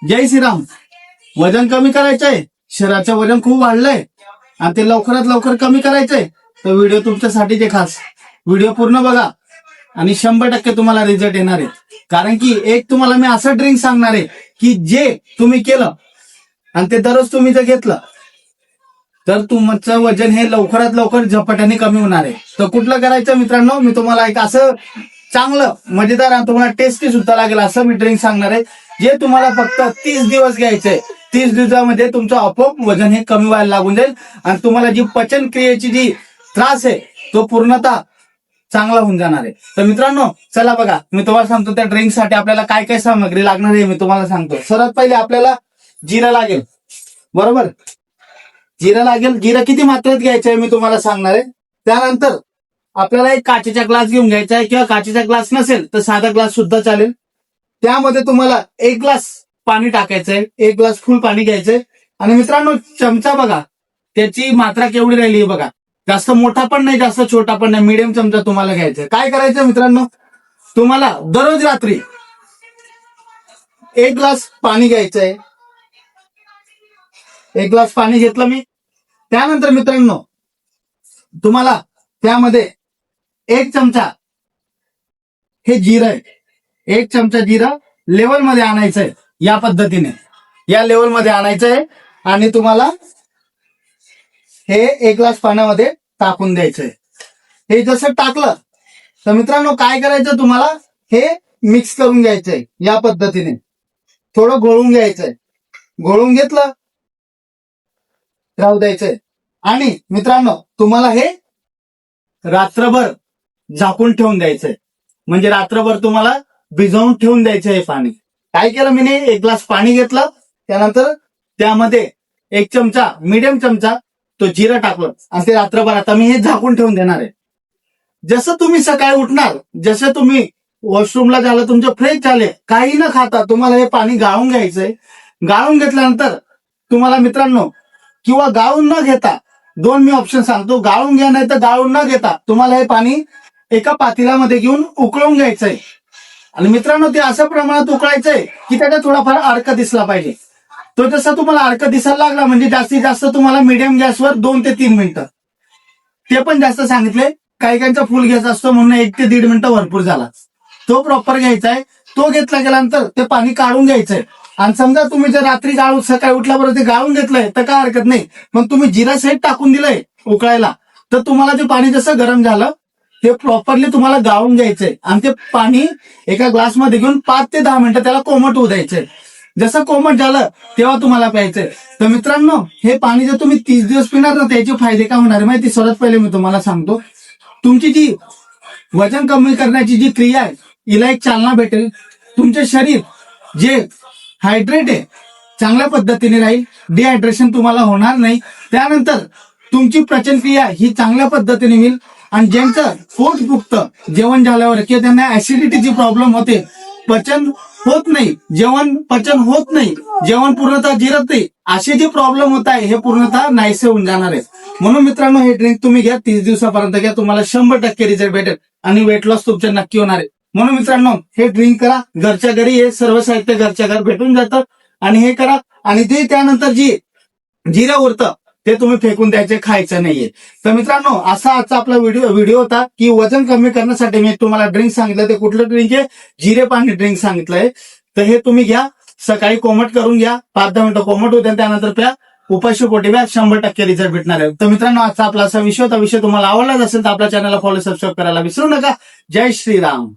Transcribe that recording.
जय श्रीराम. वजन कमी करायचंय, शरीराचं वजन खूप वाढलंय आणि ते लवकरात लवकर कमी करायचंय, तर व्हिडिओ तुमच्यासाठी जे खास व्हिडिओ पूर्ण बघा आणि 100% तुम्हाला रिझल्ट येणार आहे. कारण की एक तुम्हाला मी असं ड्रिंक सांगणार आहे की जे तुम्ही केलं आणि ते दररोज तुम्ही जर घेतलं तर तुमचं वजन हे लवकरात लवकर झपाट्याने कमी होणार आहे. तर कुठलं करायचं मित्रांनो, मी तुम्हाला एक असं चांगलं मजेदार आणि तुम्हाला टेस्टी सुद्धा लागेल असं मी ड्रिंक सांगणार आहे, जे तुम्हाला फक्त 30 दिवस घ्यायचंय. 30 दिवसामध्ये तुमचं आपोआप वजन हे कमी व्हायला लागून जाईल आणि तुम्हाला जी पचन क्रियेची जी त्रास आहे तो पूर्णतः चांगला होऊन जाणार आहे. तर मित्रांनो चला बघा, मी तुम्हाला सांगतो त्या ड्रिंक साठी आपल्याला काय काय सामग्री लागणार आहे मी तुम्हाला सांगतो. सर्वात पहिले आपल्याला जिरं लागेल, बरोबर. जिरं लागेल. जिरं किती मात्रेत घ्यायचं आहे मी तुम्हाला सांगणार आहे. त्यानंतर आपल्याला एक काचेचा ग्लास घेऊन घ्यायचा आहे, किंवा काचेचा ग्लास नसेल तर साधा ग्लास सुद्धा चालेल. त्यामध्ये तुम्हाला 1 ग्लास पाणी टाकायचंय, 1 ग्लास फुल पाणी घ्यायचंय. आणि मित्रांनो चमचा बघा, त्याची मात्रा केवढी राहिली बघा. जास्त मोठा पण नाही, जास्त छोटा पण नाही, मीडियम चमचा तुम्हाला घ्यायचा. काय करायचं मित्रांनो, तुम्हाला दररोज रात्री 1 ग्लास पाणी घ्यायचंय. 1 ग्लास पाणी घेतलं मी. त्यानंतर मित्रांनो तुम्हाला त्यामध्ये 1 चमचा हे जिरं आहे, 1 चमचा जिरं लेवल मध्ये आणायचंय. या पद्धतीने या लेवल मध्ये आणायचंय आणि तुम्हाला हे 1 ग्लास पाण्यामध्ये टाकून द्यायचंय. हे जसं टाकलं तर मित्रांनो काय करायचं, तुम्हाला हे मिक्स करून घ्यायचंय. या पद्धतीने थोडं घोळून घ्यायचंय. घोळून घेतलं राहू द्यायचंय. आणि मित्रांनो तुम्हाला हे रात्रभर झाकून ठेवून द्यायचंय. म्हणजे रात्रभर तुम्हाला भिजवून ठेवून द्यायचं हे पाणी. काय केलं मी, 1 ग्लास पाणी घेतलं, त्यानंतर त्यामध्ये 1 चमचा मीडियम चमचा तो जिरं टाकलं आणि ते रात्रभर आता मी हे झाकून ठेवून देणार आहे. जसं तुम्ही सकाळी उठणार, जसं तुम्ही वॉशरूमला झालं, तुमचे फ्रेश झाले, काही न खाता तुम्हाला हे पाणी गाळून घ्यायचंय. गाळून घेतल्यानंतर तुम्हाला मित्रांनो, किंवा गाळून न घेता, 2 मी ऑप्शन सांगतो, गाळून घ्या नाही तर गाळून न घेता तुम्हाला हे पाणी एका पातेल्यामध्ये घेऊन उकळून घ्यायचंय. आणि मित्रांनो ते असं प्रमाणात उकळायचंय की त्याचा थोडाफार अर्क दिसला पाहिजे. तो जसा तुम्हाला अर्क दिसायला लागला म्हणजे जास्तीत जास्त तुम्हाला मीडियम गॅसवर 2 ते 3 मिनिटं, ते पण जास्त सांगितले. काही काहींचा फुल गॅस असतो म्हणून 1 ते 1.5 मिनिटं भरपूर झाला. तो प्रॉपर घ्यायचा आहे. तो घेतला गेल्यानंतर ते पाणी काढून घ्यायचंय. आणि समजा तुम्ही जर रात्री गाळून सकाळी उठल्याबरोबर ते गाळून घेतलंय तर काय हरकत नाही, मग तुम्ही जिरा सहित टाकून दिलंय उकळायला, तर तुम्हाला ते पाणी जसं गरम झालं ते प्रॉपरली तुम्हाला गाळून घ्यायचंय आणि ते पाणी एका ग्लासमध्ये घेऊन 5 ते 10 मिनिटं त्याला कोमट होऊ द्यायचंय. जसं कोमट झालं तेव्हा तुम्हाला प्यायचंय. तर मित्रांनो हे पाणी जर तुम्ही 30 दिवस पिणार ना, त्याचे फायदे काय होणार माहिती. सर्वात पहिले मी तुम्हाला सांगतो, तुमची जी वजन कमी करण्याची जी क्रिया आहे हिला एक चालना भेटेल. तुमचे शरीर जे हायड्रेट आहे चांगल्या पद्धतीने राहील, डिहायड्रेशन तुम्हाला होणार नाही. त्यानंतर तुमची पचन क्रिया ही चांगल्या पद्धतीने होईल. आणि ज्यांचं पोट फुगतं जेवण झाल्यावर, किंवा त्यांना ऍसिडिटीची प्रॉब्लेम होते, पचन होत नाही, जेवण पचन होत नाही, जेवण पूर्णतः जिरत नाही, असे जे प्रॉब्लेम होत आहे हे पूर्णतः नाहीसे होऊन जाणार आहेत. म्हणून मित्रांनो हे ड्रिंक तुम्ही घ्या, 30 दिवसापर्यंत घ्या, तुम्हाला 100% रिझल्ट भेटेल आणि वेट लॉस तुमचं नक्की होणार आहे. म्हणून मित्रांनो हे ड्रिंक करा, घरच्या घरी हे सर्व साहित्य घरच्या घर भेटून जातं आणि हे करा. आणि ते त्यानंतर जी जिरं उरतं ते तुम्ही फेकून द्यायचे, खायचं नाहीये. तर मित्रांनो असा आजचा आपला व्हिडिओ होता की वजन कमी करण्यासाठी मी तुम्हाला ड्रिंक सांगितलं. ते कुठलं ड्रिंक आहे, जिरे पाणी ड्रिंक सांगितलंय. तर हे तुम्ही घ्या, सकाळी कोमट करून घ्या, 5-10 मिनिटं कोमट होत्या, त्यानंतर प्या, उपाशी पोटी प्या, 100% रिझल्ट भेटणार आहे. तर मित्रांनो आजचा आपला असा विषय होता. विषय तुम्हाला आवडलाच असेल तर आपल्या चॅनलला फॉलो सबस्क्राईब करायला विसरू नका. जय श्रीराम.